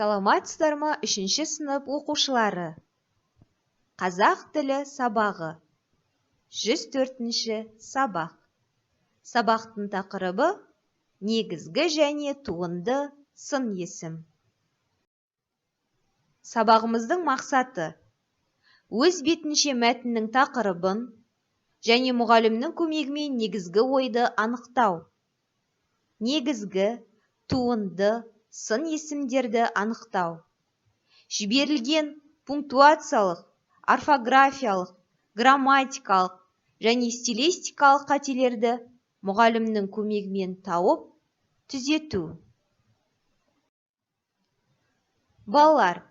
Саламатсыздар ма, 3-ші сынып оқушылары? Қазақ тілі сабағы. 104-ші сабақ. Сабақтың тақырыбы негізгі және туынды сын есім. Сабағымыздың мақсаты өз бетінше мәтіннің тақырыбын және мұғалімнің көмегімен негізгі ойды анықтау. Негізгі, туынды, сын есімдерді анықтау. Жіберілген пунктуациялық, орфографиялық, грамматикалық және стилистикалық қателерді мұғалімнің көмегімен тауып, түзету. Балалар,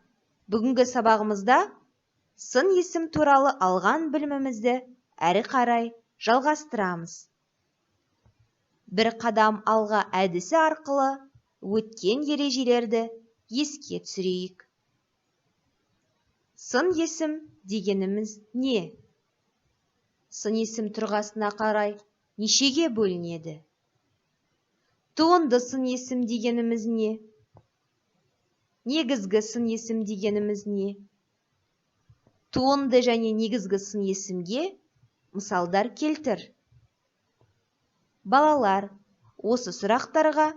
бүгінгі сабағымызда сын есім туралы алған білімімізді әрі қарай жалғастырамыз. Бір қадам алға әдісі арқылы өткен ережелерді еске түсірейік. Сын есім дегеніміз не? Сын есім тұрғысына қарай нешеге бөлінеді? Туынды сын есім дегеніміз не? Негізгі сын есім дегеніміз не? Туынды және негізгі сын есімге мысалдар келтір. Балалар, осы сұрақтарға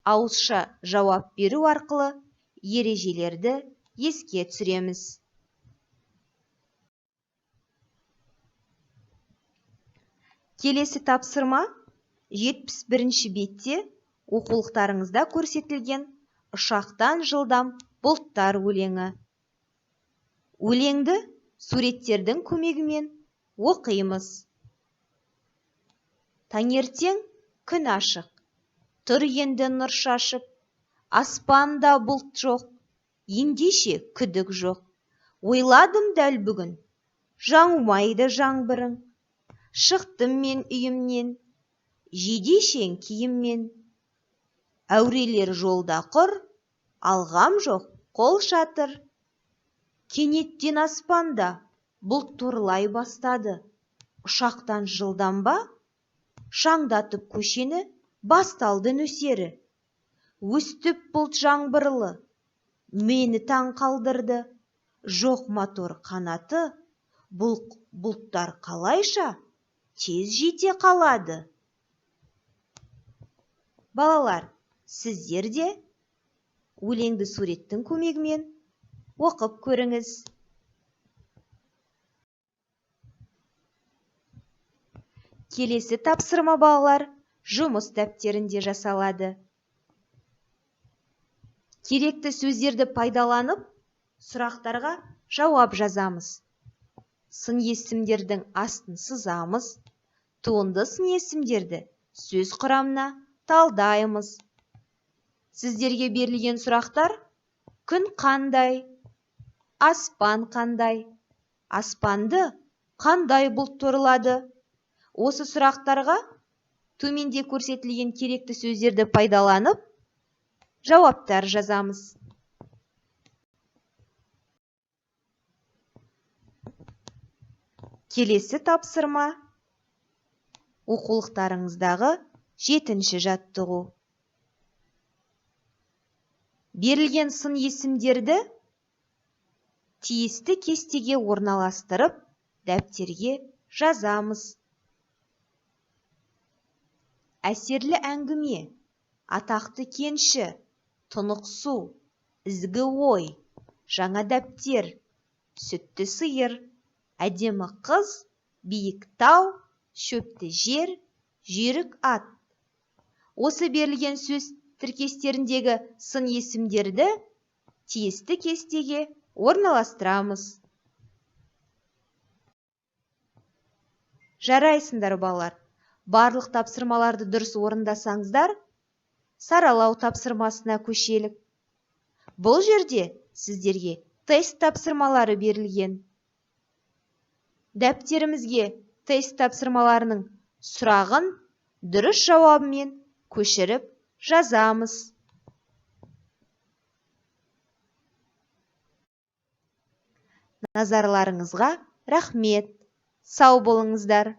ауызша жауап беру арқылы ережелерді еске түсіреміз. Келесі тапсырма 71-ші бетте оқулықтарыңызда көрсетілген ұшақтан жылдам бұлттар өлеңі. Өлеңді суреттердің көмегімен оқимыз. Таңертең күн ашық, тұр енді нұр шашып, аспанда бұлт жоқ, ендеше күдік жоқ. Ойладым дәл бүгін, жаумайды жаңбырың. Шықтым мен үйімнен, жидешең киіммен. Әурелер жолда құр, алғам жоқ қол шатыр. Кенеттен аспанда бұлт торлай бастады. Ұшақтан жылдам ба? Шаңдатып көшені басталды нөсері. Өстіп бұлт жаңбырлы, мені таң қалдырды. Жоқ мотор қанаты, бұлттар қалайша тез жете қалады. Балалар, сіздер де өлеңді суреттің көмегімен оқып көріңіз. Келесі тапсырма балалар жұмыс дәптерінде жасалады. Керекті сөздерді пайдаланып, сұрақтарға жауап жазамыз. Сын есімдердің астын сызамыз. Туынды сын есімдерді сөз құрамына талдаймыз. Сіздерге берілген сұрақтар: күн қандай? Аспан қандай? Аспанды қандай бұлт торлады? Осы сұрақтарға төменде көрсетілген керекті сөздерді пайдаланып, жауаптар жазамыз. Келесі тапсырма оқулықтарыңыздағы 7-ші жаттығу. Берілген сын есімдерді тиісті кестеге орналастырып, дәптерге жазамыз. Әсерлі әңгіме, атақты кенші, тұнық су, ізгі ой, жаңа дәптер, сүтті сиыр, әдемі қыз, биік тау, шөпті жер, жүйрік ат. Осы берілген сөз тіркестеріндегі сын есімдерді тиісті кестеге орналастырамыз. Жарайсыңдар балалар. Барлық тапсырмаларды дұрыс орындасаңыздар, саралау тапсырмасына көшелік. Бұл жерде сіздерге тест тапсырмалары берілген. Дәптерімізге тест тапсырмаларының сұрағын дұрыс жауабымен көшіріп жазамыз. Назарларыңызға рахмет. Сау болыңыздар.